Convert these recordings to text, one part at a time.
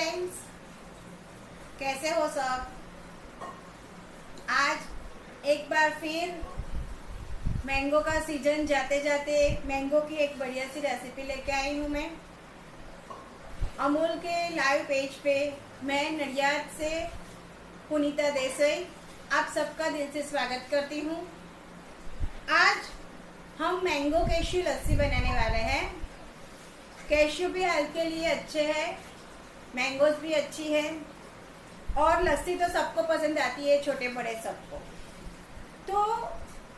Friends, कैसे हो सब। आज एक बार फिर मैंगो का सीजन जाते जाते मैंगो की एक बढ़िया सी रेसिपी लेके आई हूँ मैं अमूल के लाइव पेज पे। मैं नडियाद से पुनीता देसाई आप सबका दिल से स्वागत करती हूँ। आज हम मैंगो कैश्यू लस्सी बनाने वाले हैं। कैश्यू भी हेल्थ के लिए अच्छे हैं, मैंगोज भी अच्छी है और लस्सी तो सबको पसंद आती है, छोटे बड़े सबको। तो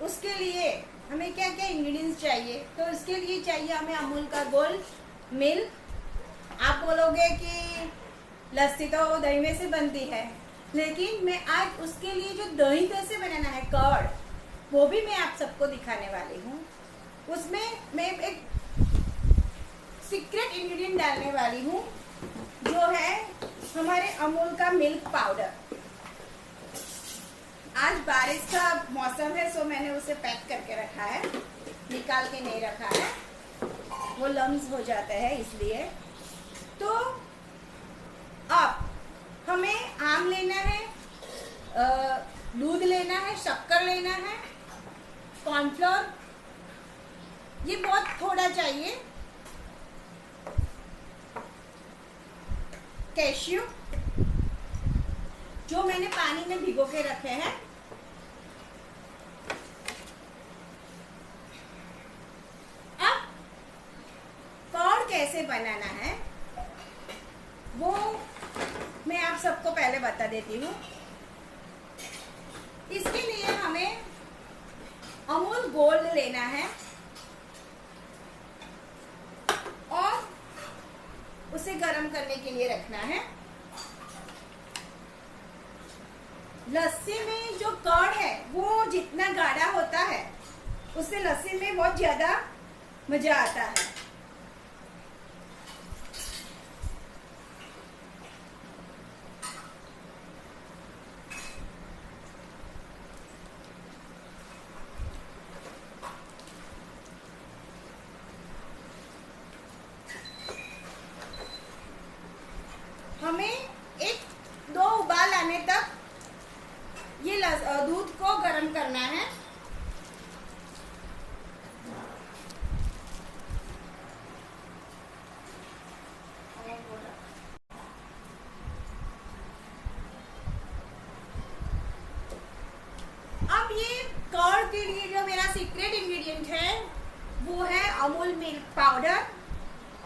उसके लिए हमें क्या क्या इंग्रेडिएंट्स चाहिए, तो उसके लिए चाहिए हमें अमूल का गोल्ड मिल्क। आप बोलोगे कि लस्सी तो दही में से बनती है, लेकिन मैं आज उसके लिए जो दही कैसे बनाना है, कर्ड, वो भी मैं आप सबको दिखाने वाली हूँ। उसमें मैं एक सीक्रेट इंग्रेडिएंट डालने वाली हूँ जो है हमारे अमूल का मिल्क पाउडर। आज बारिश का मौसम है, सो मैंने उसे पैक करके रखा है, निकाल के नहीं रखा है, वो लम्स हो जाते हैं इसलिए। तो अब हमें आम लेना है, दूध लेना है, शक्कर लेना है, कॉर्नफ्लोर, ये बहुत थोड़ा चाहिए, कैश्यू जो मैंने पानी में भिगो के रखे हैं, अब कर्ड कैसे बनाना है वो मैं आप सबको पहले बता देती हूँ। इसके लिए हमें अमूल गोल्ड लेना है और उसे गर्म करने के लिए रखना है। लस्सी में जो कर्ड है वो जितना गाढ़ा होता है उससे लस्सी में बहुत ज्यादा मजा आता है। हमें एक दो उबाल आने तक ये दूध को गर्म करना है। अब ये कर्ड के लिए जो मेरा सीक्रेट इंग्रेडिएंट है वो है अमूल मिल्क पाउडर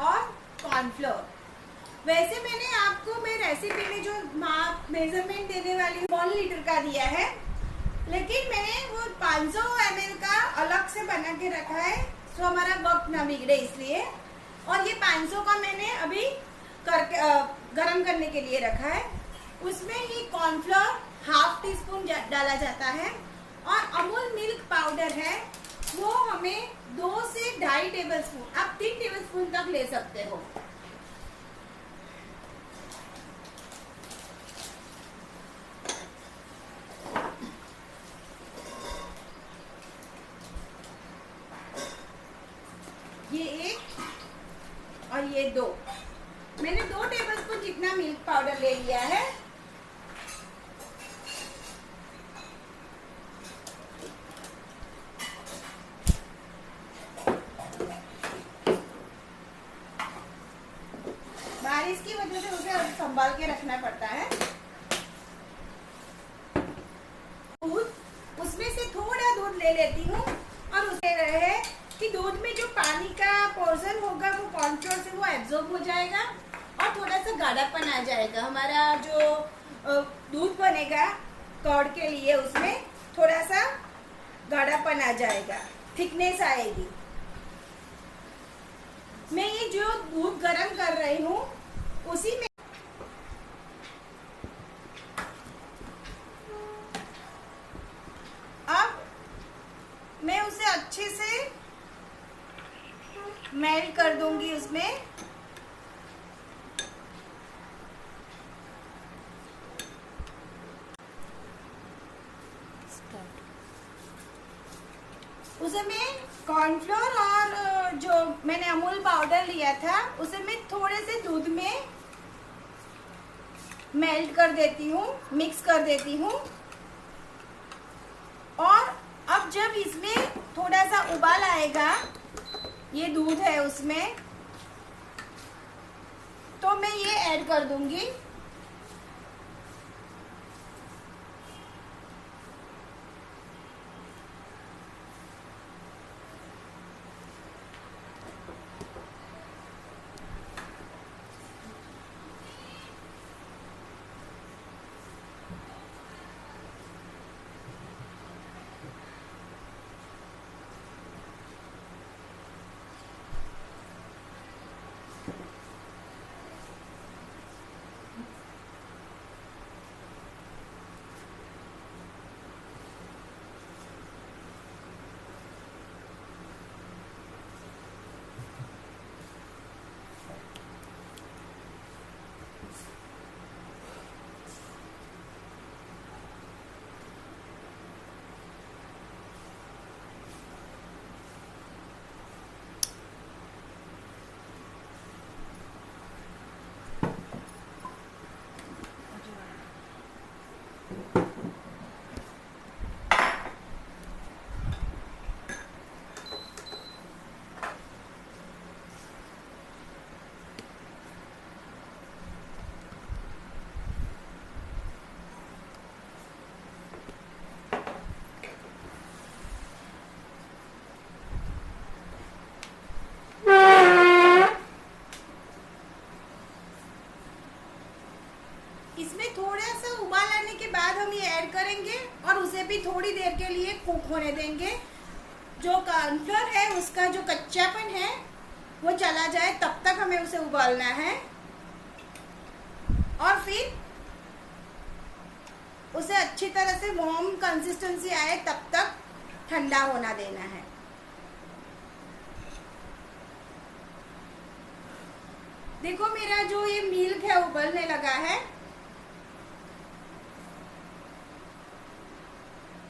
और कॉर्नफ्लोर। वैसे मैंने आपको मैं रेसिपी में जो मेजरमेंट देने वाली 1 लीटर का दिया है, लेकिन मैंने वो 500 ml का अलग से बना के रखा है, तो हमारा वक्त ना बिगड़े इसलिए। और ये 500 का मैंने अभी करके गरम करने के लिए रखा है। उसमें ही कॉर्नफ्लोर ½ टीस्पून डाला जाता है और अमूल मिल्क पाउडर है वो हमें 2 से 2.5 टेबलस्पून, आप 3 टेबलस्पून तक ले सकते हो। ये 1 और ये 2, मैंने 2 टेबलस्पून जितना मिल्क पाउडर ले लिया है। बारिश की वजह से उसे संभाल के रखना पड़ता है। दूध, उसमें से थोड़ा दूध ले लेती हूँ और उसे रहे कि दूध में जो पानी का पोर्शन होगा वो कॉर्नफ्लोर से वो एब्जॉर्ब हो जाएगा और थोड़ा सा गाढ़ापन आ जाएगा। हमारा जो दूध बनेगा कर्ड के लिए उसमें थोड़ा सा गाढ़ापन आ जाएगा, थिकनेस आएगी। मैं ये जो दूध गर्म कर रही हूँ उसी में अब मैं उसे अच्छे से मेल्ट कर दूंगी उसमें। उसे मैं कॉर्नफ्लोर और जो मैंने अमूल पाउडर लिया था उसे मैं थोड़े से दूध में मेल्ट कर देती हूँ, मिक्स कर देती हूँ। और अब जब इसमें थोड़ा सा उबाल आएगा, ये दूध है उसमें, तो मैं ये ऐड कर दूंगी। इसमें थोड़ा सा उबाल आने के बाद हम ये ऐड करेंगे और उसे भी थोड़ी देर के लिए कुक होने देंगे। जो कॉर्नफ्लोर है उसका जो कच्चापन है वो चला जाए, तब तक हमें उसे उबालना है। और फिर उसे अच्छी तरह से वार्म कंसिस्टेंसी आए तब तक ठंडा होना देना है। देखो मेरा जो ये मिल्क है उबलने लगा है।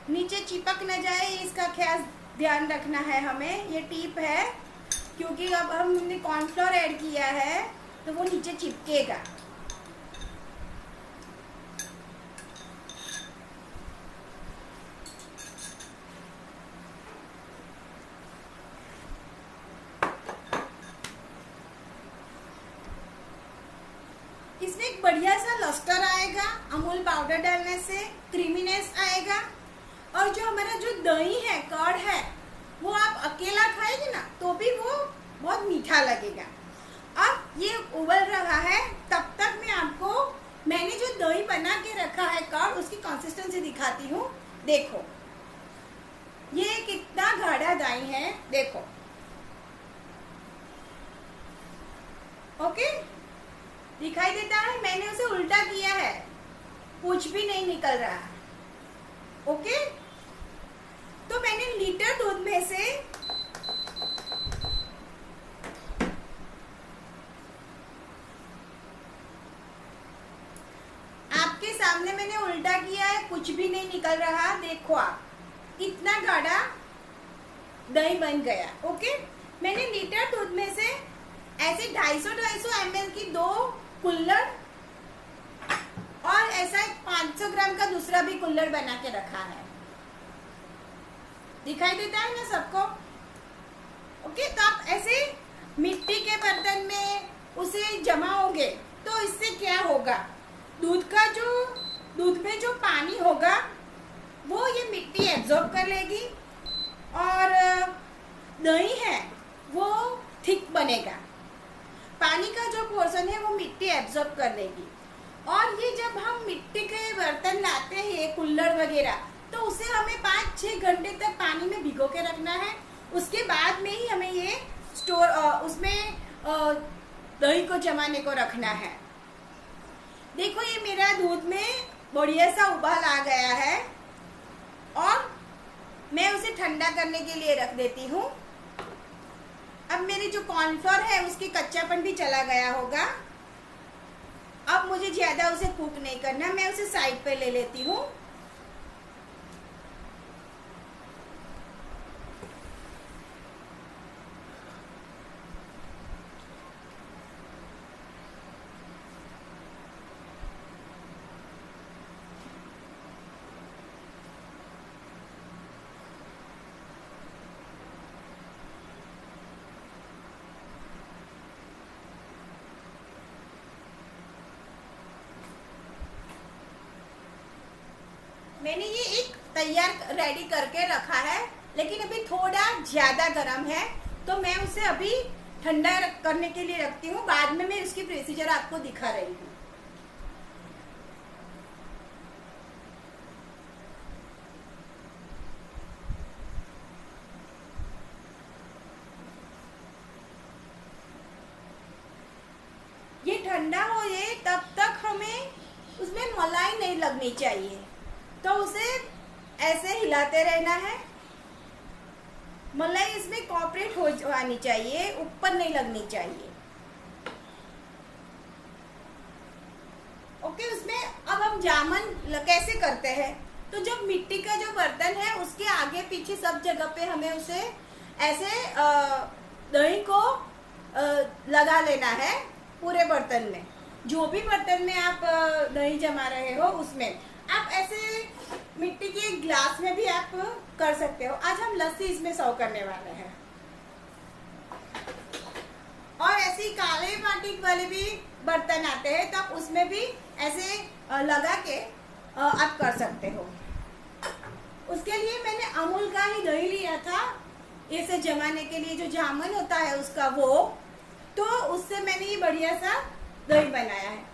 नीचे चिपक न जाए इसका ख्याल ध्यान रखना है हमें, ये टिप है, क्योंकि अब हमने कॉर्नफ्लोर ऐड किया है तो वो नीचे चिपकेगा। इसमें एक बढ़िया सा लस्टर आएगा, अमूल पाउडर डालने से क्रीमीनेस आएगा। और जो हमारा जो दही है, कर्ड है, वो आप अकेला खाएंगे ना तो भी वो बहुत मीठा लगेगा। अब ये उबल रहा है, तब तक मैं आपको मैंने जो दही बना के रखा है कर्ड, उसकी कंसिस्टेंसी दिखाती हूँ। देखो ये कितना गाढ़ा दही है, देखो। ओके, दिखाई देता है? मैंने उसे उल्टा किया है, कुछ भी नहीं निकल रहा। ओके, तो मैंने लीटर दूध में से आपके सामने मैंने उल्टा किया है, कुछ भी नहीं निकल रहा। देखो आप, इतना गाढ़ा दही बन गया। ओके, मैंने लीटर दूध में से ऐसे 250 ml की 2 कुल्हड़ और ऐसा 500 ग्राम का दूसरा भी कुल्हड़ बना के रखा है। दिखाई देता है ना सबको? ओके, तो आप ऐसे मिट्टी के बर्तन में उसे जमाओगे तो इससे क्या होगा, दूध में जो पानी होगा वो ये मिट्टी एब्जॉर्ब कर लेगी और दही है वो थिक बनेगा। पानी का जो पोर्शन है वो मिट्टी एब्जॉर्ब कर लेगी। और ये जब हम मिट्टी के बर्तन लाते हैं, कुल्हड़ वगैरह, तो उसे हमें 5-6 घंटे तक पानी में भिगो के रखना है। उसके बाद में ही हमें ये उसमें दही को जमाने को रखना है। देखो ये मेरा दूध में बढ़िया सा उबाल आ गया है और मैं उसे ठंडा करने के लिए रख देती हूँ। अब मेरी जो कॉर्नफ्लोर है उसकी कच्चापन भी चला गया होगा। अब मुझे ज्यादा उसे कुक नहीं करना, मैं उसे साइड पे ले लेती हूँ। मैंने ये एक तैयार रेडी करके रखा है, लेकिन अभी थोड़ा ज़्यादा गर्म है, तो मैं उसे अभी ठंडा करने के लिए रखती हूँ। बाद में मैं इसकी प्रोसीजर आपको दिखा रही हूँ। ये ठंडा हो जाए तब तक हमें उसमें मलाई नहीं लगनी चाहिए, तो उसे ऐसे हिलाते रहना है। मलाई इसमें कॉपरेट हो जानी चाहिए, ऊपर नहीं लगनी चाहिए। ओके, उसमें अब हम जामन कैसे करते हैं, तो जब मिट्टी का जो बर्तन है उसके आगे पीछे सब जगह पे हमें उसे ऐसे दही को लगा लेना है पूरे बर्तन में। जो भी बर्तन में आप दही जमा रहे हो उसमें आप ऐसे मिट्टी के ग्लास में भी आप कर सकते हो। आज हम लस्सी इसमें सर्व करने वाले हैं। और ऐसे ही काले माटी वाले भी बर्तन आते हैं, तो आप उसमें भी ऐसे लगा के आप कर सकते हो। उसके लिए मैंने अमूल का ही दही लिया था, इसे जमाने के लिए जो जामुन होता है उसका वो, तो उससे मैंने ये बढ़िया सा दही बनाया है।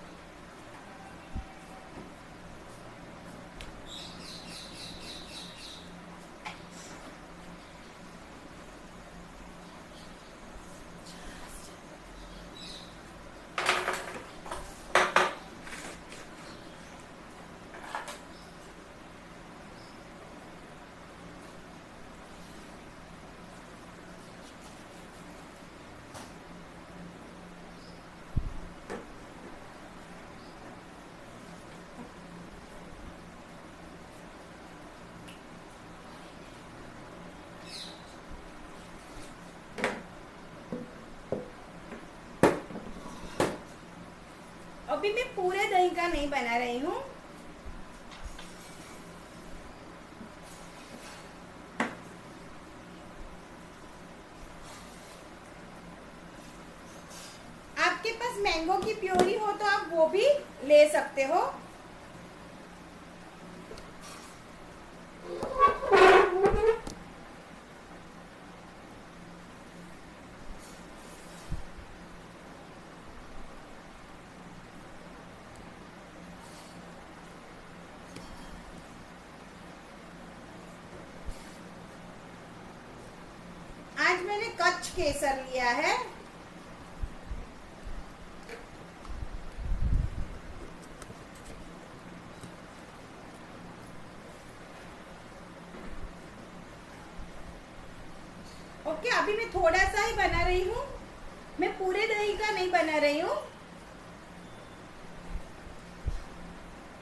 अभी मैं पूरे दही का नहीं बना रही हूँ। आपके पास मैंगो की प्योरी हो तो आप वो भी ले सकते हो। आज मैंने कच्छ केसर लिया है। ओके, अभी मैं थोड़ा सा ही बना रही हूँ, मैं पूरे दही का नहीं बना रही हूँ।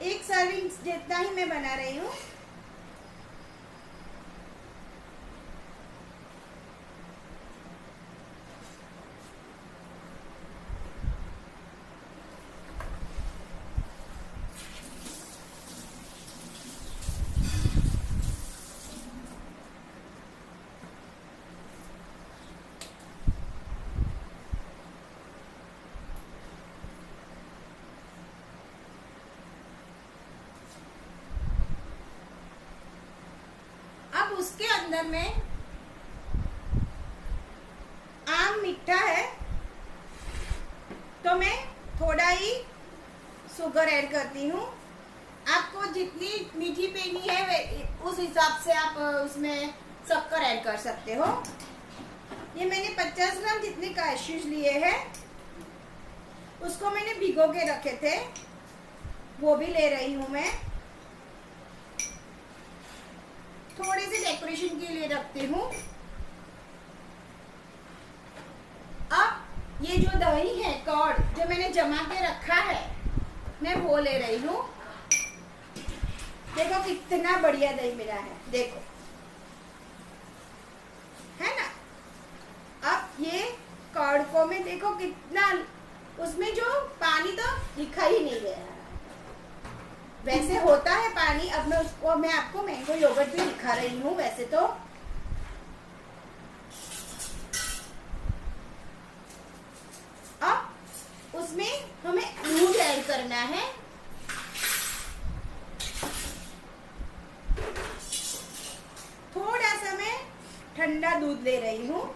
एक सर्विंग जितना ही मैं बना रही हूँ। उसके अंदर में आम मीठा है, तो मैं थोड़ा ही शुगर ऐड करती हूँ। आपको जितनी मीठी पीनी है उस हिसाब से आप उसमें शक्कर ऐड कर सकते हो। ये मैंने 50 ग्राम जितने कैश्यूज लिए हैं, उसको मैंने भिगो के रखे थे, वो भी ले रही हूँ मैं। थोड़ी सी डेकोरेशन के लिए रखती हूँ। अब ये जो दही है कर्ड जो मैंने जमा के रखा है, मैं वो ले रही हूँ। देखो कितना बढ़िया दही मिला है, देखो, है ना। अब ये कर्ड को मैं देखो कितना, उसमें जो पानी तो दिखा ही नहीं गया, वैसे होता है पानी। अब मैं आपको मैंगो योगर्ट भी दिखा रही हूँ वैसे तो। अब उसमें हमें दूध ऐड करना है। ठंडा दूध ले रही हूँ।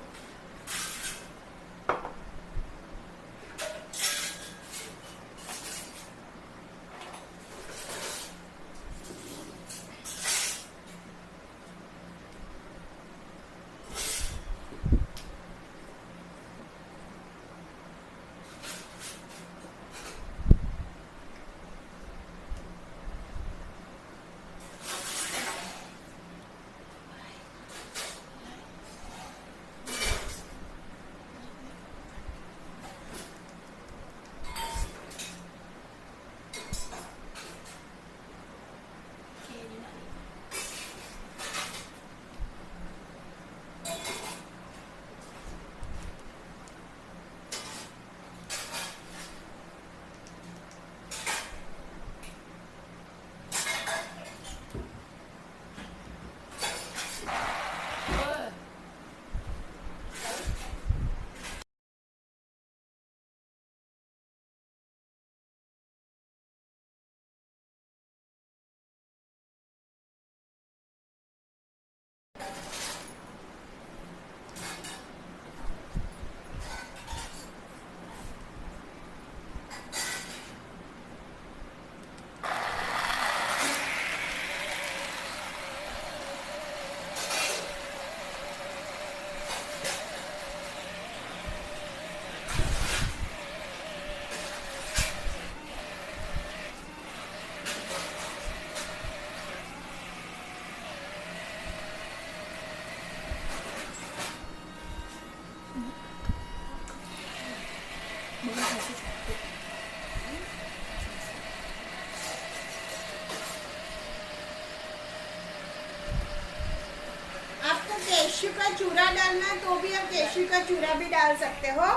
आपको कैश्यू का चूरा डालना है तो भी आप कैश्यू का चूरा भी डाल सकते हो।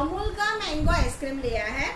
अमूल का मैंगो आइसक्रीम लिया है।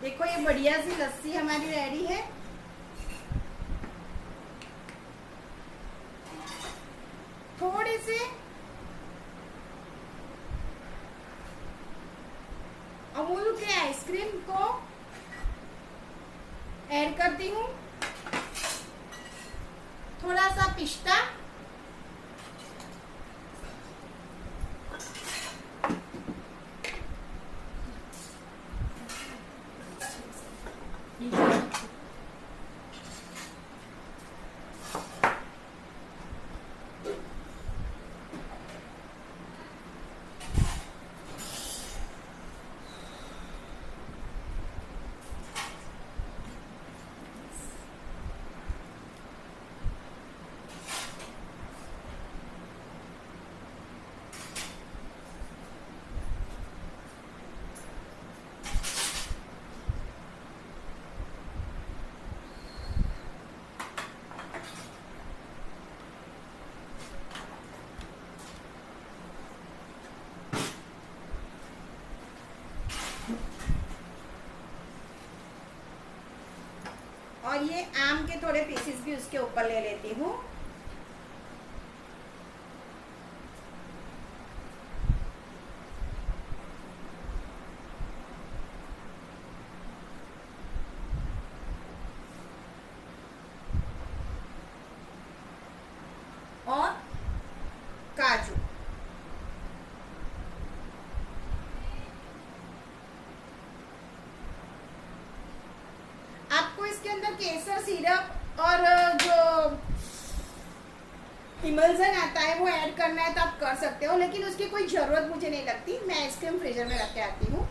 देखो ये बढ़िया सी लस्सी हमारी रेडी है। थोड़े से अमूल के आइसक्रीम को ऐड करती हूँ, थोड़ा सा पिस्ता, और ये आम के थोड़े पीसेस भी उसके ऊपर ले लेती हूँ। और काजू, आपको इसके अंदर केसर सिरप और जो इमल्सन आता है वो ऐड करना है तो आप कर सकते हो, लेकिन उसकी कोई जरूरत मुझे नहीं लगती। मैं आइसक्रीम फ्रीजर में रख के आती हूँ।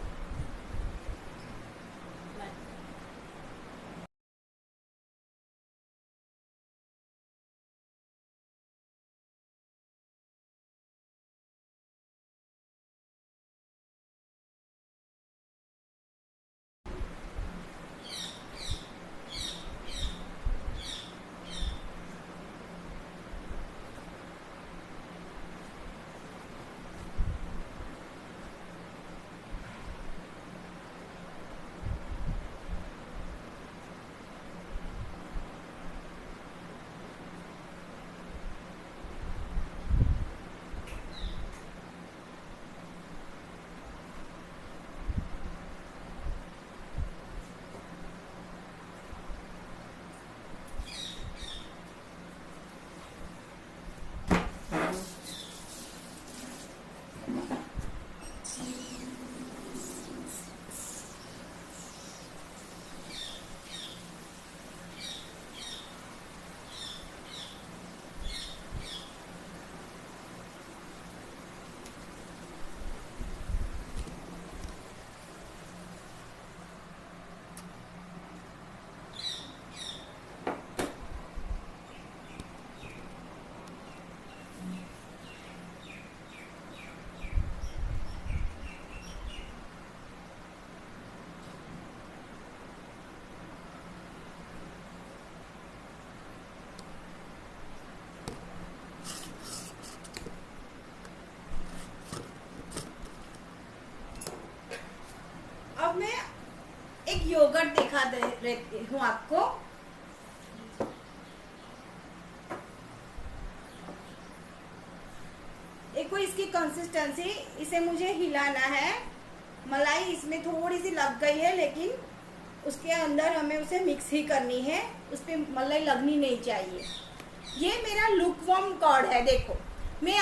अब मैं एक योगर्ट दिखा दे रही हूँ आपको। देखो इसकी कंसिस्टेंसी, इसे मुझे हिलाना है। मलाई इसमें थोड़ी सी लग गई है, लेकिन उसके अंदर हमें उसे मिक्स ही करनी है, उस पर मलाई लगनी नहीं चाहिए। ये मेरा लुकवार्म कर्ड है। देखो मैं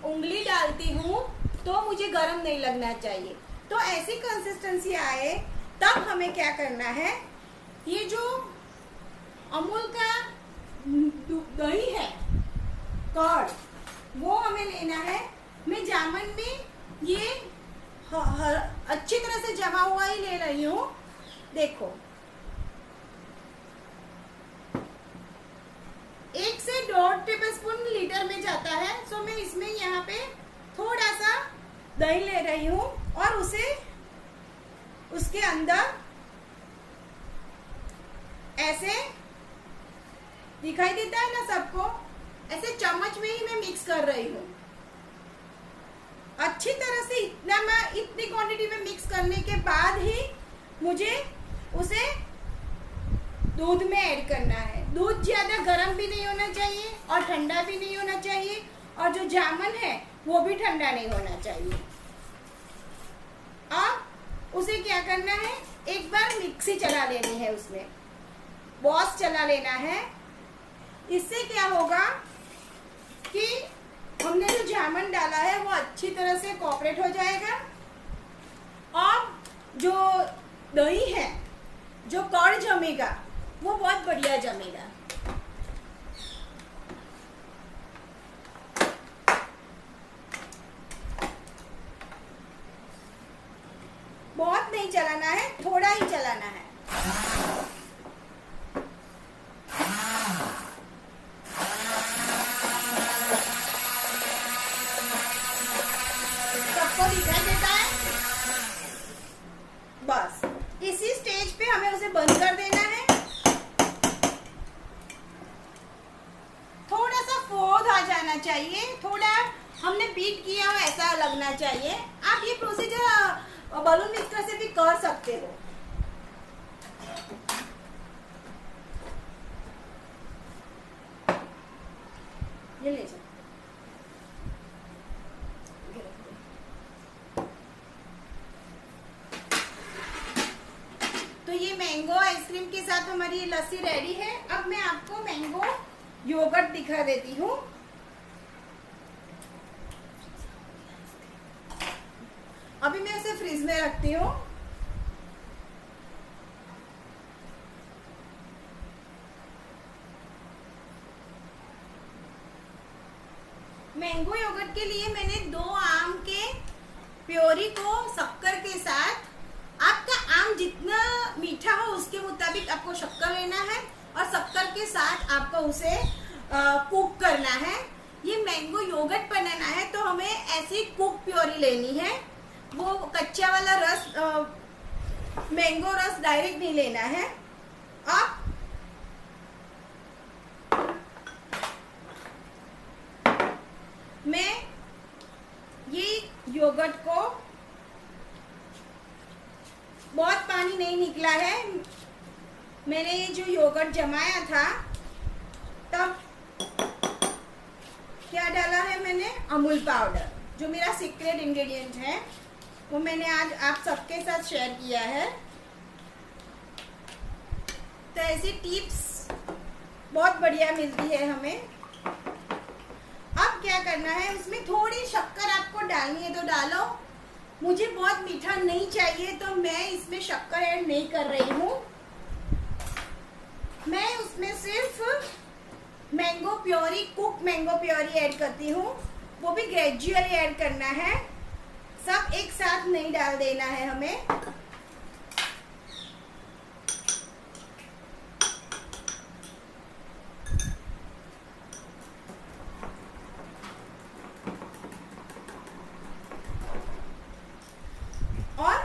उंगली डालती हूँ तो मुझे गर्म नहीं लगना चाहिए। तो ऐसी कंसिस्टेंसी आए तब हमें क्या करना है, ये जो अमूल का दही है कर्ड, वो हमें लेना है। मैं जामन में ये अच्छी तरह से जमा हुआ ही ले रही हूँ। देखो 1 से 1.5 टेबलस्पून लीटर में जाता है। सो मैं इसमें यहाँ पे थोड़ा सा दही ले रही हूँ और उसे उसके अंदर ऐसे दिखाई देता है ना सबको, ऐसे चम्मच में ही मैं मिक्स कर रही हूँ अच्छी तरह से। इतनी क्वांटिटी में मिक्स करने के बाद ही मुझे उसे दूध में ऐड करना है। दूध ज्यादा गर्म भी नहीं होना चाहिए और ठंडा भी नहीं होना चाहिए, और जो जामुन है वो भी ठंडा नहीं होना चाहिए। अब उसे क्या करना है, एक बार मिक्सी चला लेनी है, उसमें बॉस चला लेना है। इससे क्या होगा कि हमने जो जामुन डाला है वो अच्छी तरह से कोऑपरेट हो जाएगा, और जो दही है, जो कर्ड जमेगा, वो बहुत बढ़िया जमेगा। बहुत नहीं चलाना है, थोड़ा ही चलाना है। सबको दिखाई देता है? बस इसी स्टेज पे हमें उसे बंद कर देना है। थोड़ा सा फोद आ जाना चाहिए, थोड़ा हमने बीट किया हो ऐसा लगना चाहिए। आप ये प्रोसीजर बलून मिक्सर से भी कर सकते हो। ये ले जा। तो ये मैंगो आइसक्रीम के साथ हमारी ये लस्सी रेडी है। अब मैं आपको मैंगो योगर्ट दिखा देती हूँ। अभी मैं उसे फ्रिज में रखती हूँ। मैंगो योगर्ट के लिए मैंने 2 आम के प्योरी को शक्कर के साथ, आपका आम जितना मीठा हो उसके मुताबिक आपको शक्कर लेना है और शक्कर के साथ आपको उसे कुक करना है। ये मैंगो योगर्ट बनाना है तो हमें ऐसी कुक प्योरी लेनी है। वो कच्चा वाला रस, मैंगो रस डायरेक्ट नहीं लेना है। आप मैं ये योगर्ट को, बहुत पानी नहीं निकला है, मैंने ये जो योगर्ट जमाया था तब क्या डाला है मैंने, अमूल पाउडर, जो मेरा सीक्रेट इंग्रेडिएंट है वो मैंने आज आप सबके साथ शेयर किया है। तो ऐसी टिप्स बहुत बढ़िया मिलती है हमें। अब क्या करना है, उसमें थोड़ी शक्कर आपको डालनी है तो डालो। मुझे बहुत मीठा नहीं चाहिए तो मैं इसमें शक्कर ऐड नहीं कर रही हूँ। मैं उसमें सिर्फ mango puree, cook mango puree add करती हूँ। वो भी ग्रेजुअली ऐड करना है, सब एक साथ नहीं डाल देना है हमें। और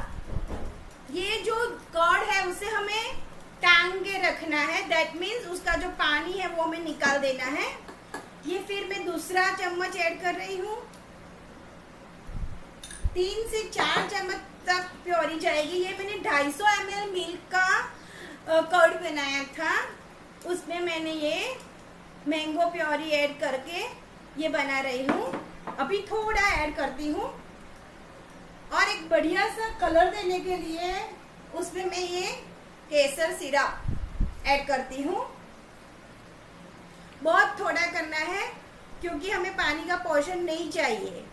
ये जो कर्ड है उसे हमें टांग के रखना है। दैट मीन्स उसका जो पानी है वो हमें निकाल देना है। ये फिर मैं दूसरा चम्मच ऐड कर रही हूँ। 3 से 4 चम्मच तक प्योरी जाएगी। ये मैंने 250 ml मिल्क का कर्ड बनाया था, उसमें मैंने ये मैंगो प्योरी ऐड करके ये बना रही हूँ। अभी थोड़ा ऐड करती हूँ और एक बढ़िया सा कलर देने के लिए उसमें मैं ये केसर सिरप ऐड करती हूँ। बहुत थोड़ा करना है क्योंकि हमें पानी का पोर्शन नहीं चाहिए।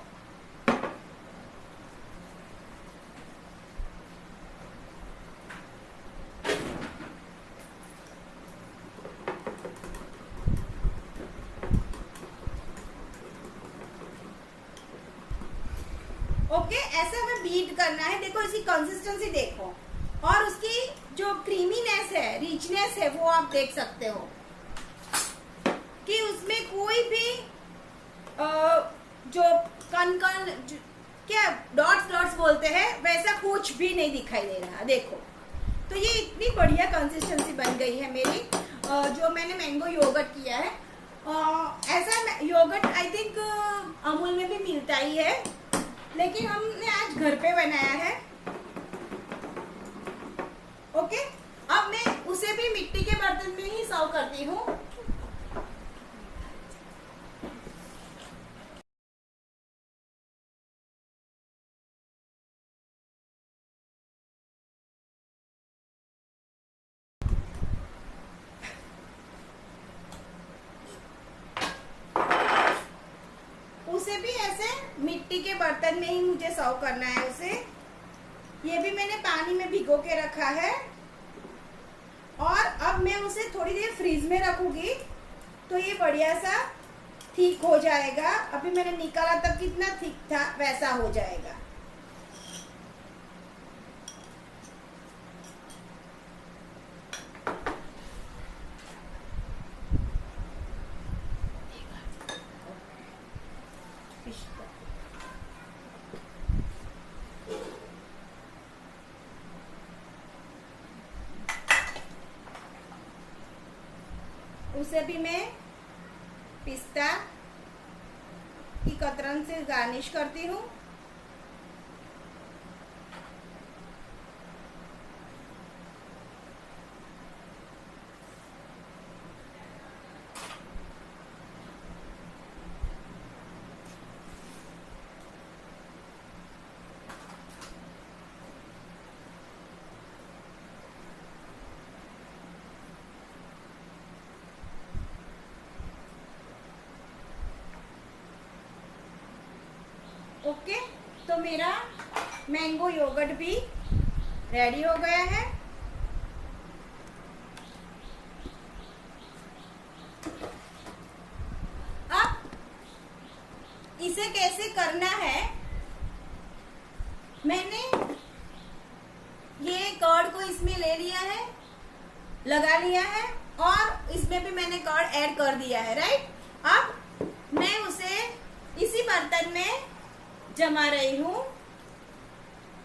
ओके, ऐसे हमें बीट करना है। देखो इसकी कंसिस्टेंसी देखो और उसकी जो क्रीमीनेस है, रिचनेस है, वो आप देख सकते हो कि उसमें कोई भी जो कण क्या डॉट्स डॉट्स बोलते हैं वैसा कुछ भी नहीं दिखाई दे रहा। देखो तो ये इतनी बढ़िया कंसिस्टेंसी बन गई है मेरी, जो मैंने मैंगो योगर्ट किया है। ऐसा योगर्ट आई थिंक अमूल में भी मिलता ही है, लेकिन हमने आज घर पे बनाया है। ओके, अब मैं उसे भी मिट्टी के बर्तन में ही सर्व करती हूँ। उसे भी ऐसे मिट्टी के बर्तन में ही मुझे सर्व करना है उसे। ये भी मैंने पानी में भिगो के रखा है और अब मैं उसे थोड़ी देर फ्रीज में रखूंगी तो ये बढ़िया सा ठीक हो जाएगा। अभी मैंने निकाला तब कितना थिक था, वैसा हो जाएगा। उसे भी मैं पिस्ता की कतरन से गार्निश करती हूँ। ओके, तो मेरा मैंगो योगर्ट भी रेडी हो गया है। अब इसे कैसे करना है, मैंने ये कर्ड को इसमें ले लिया है, लगा लिया है, और इसमें भी मैंने कर्ड ऐड कर दिया है, राइट। अब मैं उसे इसी बर्तन में जमा रही हूँ।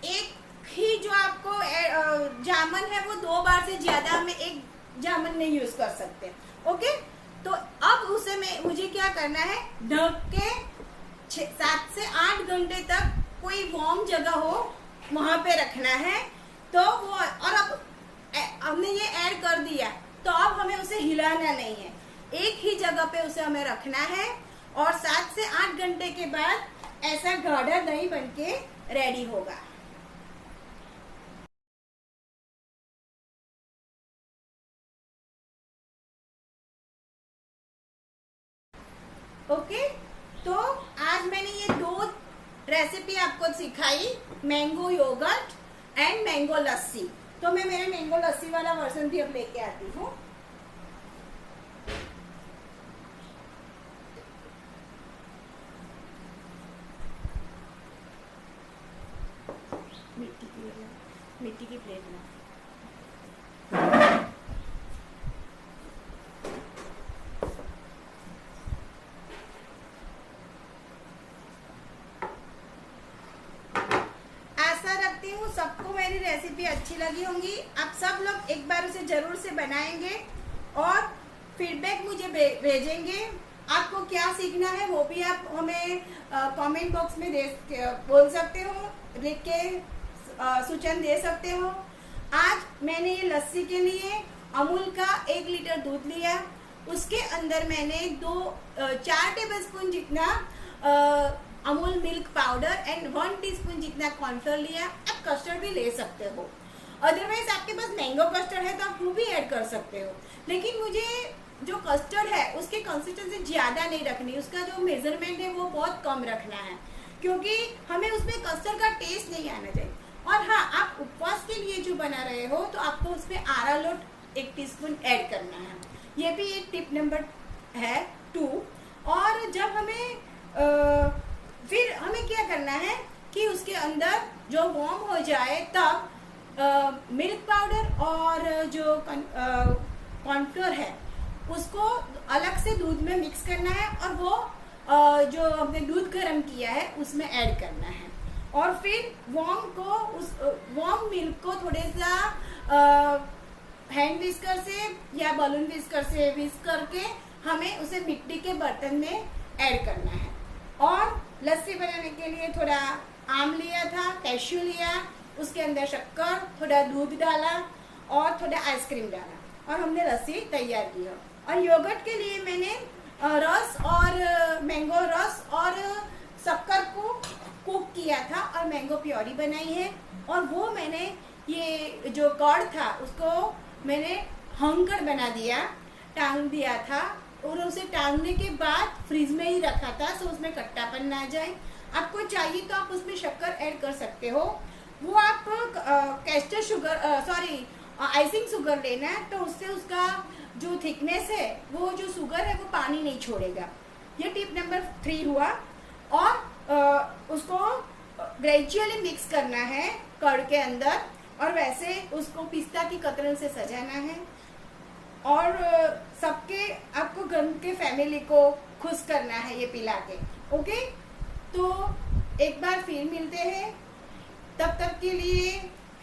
एक ही जो आपको जामन है वो 2 बार से ज्यादा में एक जामन नहीं यूज कर सकते, ओके। तो अब उसे मुझे क्या करना है, ढक के 7 से 8 घंटे तक कोई वार्म जगह हो वहां पे रखना है। तो वो, और अब हमने ये ऐड कर दिया, तो अब हमें उसे हिलाना नहीं है, एक ही जगह पे उसे हमें रखना है, और 7 से 8 घंटे के बाद ऐसा गाढ़ा दही बनके रेडी होगा। ओके, तो आज मैंने ये 2 रेसिपी आपको सिखाई, मैंगो योगर्ट एंड मैंगो लस्सी। तो मैं मेरे मैंगो लस्सी वाला वर्जन भी अब लेके आती हूँ। मिट्टी की प्लेट में सबको मेरी रेसिपी अच्छी लगी होंगी। आप सब लोग एक बार उसे जरूर से बनाएंगे और फीडबैक मुझे भेजेंगे। आपको क्या सीखना है वो भी आप हमें कमेंट बॉक्स में बोल सकते हो, लिख के सूचन दे सकते हो। आज मैंने ये लस्सी के लिए अमूल का 1 लीटर दूध लिया, उसके अंदर मैंने 4 टेबलस्पून जितना Amul milk powder and 1 teaspoon जितना कॉर्नफ्लोर लिया। आप कस्टर्ड भी ले सकते हो, अदरवाइज आपके पास मैंगो कस्टर्ड है तो आप वो भी ऐड कर सकते हो। लेकिन मुझे जो कस्टर्ड है उसकी कंसिस्टेंसी ज्यादा नहीं रखनी, उसका जो मेजरमेंट है वो बहुत कम रखना है, क्योंकि हमें उसमें कस्टर्ड का टेस्ट नहीं आना चाहिए। और हाँ, आप उपवास के लिए जो बना रहे हो तो आपको उसमें अरारोट 1 टीस्पून ऐड करना है। ये भी एक टिप नंबर है 2। और जब हमें फिर हमें क्या करना है कि उसके अंदर जो वार्म हो जाए तब मिल्क पाउडर और जो कॉर्नफ्लोर है उसको अलग से दूध में मिक्स करना है, और वो जो हमने दूध गर्म किया है उसमें ऐड करना है। और फिर वार्म मिल्क को थोड़े सा हैंड विस्कर से या बलून विस्कर से विस्क करके हमें उसे मिट्टी के बर्तन में ऐड करना है। और लस्सी बनाने के लिए थोड़ा आम लिया था, कैश्यू लिया, उसके अंदर शक्कर, थोड़ा दूध डाला और थोड़ा आइसक्रीम डाला, और हमने लस्सी तैयार की है। और योगर्ट के लिए मैंने रस और मैंगो रस और शक्कर को कुक किया था और मैंगो प्योरी बनाई है। और वो मैंने ये जो कर्ड था उसको मैंने हंकर बना दिया, टांग दिया था, और उसे टांगने के बाद फ्रीज में ही रखा था सो उसमें कट्टापन ना जाए। आपको चाहिए तो आप उसमें शक्कर ऐड कर सकते हो। वो आप कैस्टर शुगर आइसिंग शुगर लेना है, तो उससे उसका जो थिकनेस है, वो जो शुगर है वो पानी नहीं छोड़ेगा। ये टिप नंबर 3 हुआ। और उसको ग्रेजुअली मिक्स करना है कर्ड के अंदर, और वैसे उसको पिस्ता की कतरन से सजाना है, और सबके आपको घर के फैमिली को खुश करना है ये पिला के। ओके, तो एक बार फिर मिलते हैं, तब तक के लिए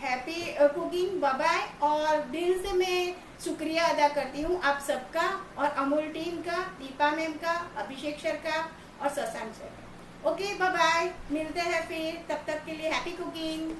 हैप्पी कुकिंग, बाय बाय। और दिल से मैं शुक्रिया अदा करती हूँ आप सबका, और अमूल टीम का, दीपा मैम का, अभिषेक सर का और शशांक सर का। ओके, बाय बाय, मिलते हैं फिर, तब तक के लिए हैप्पी कुकिंग।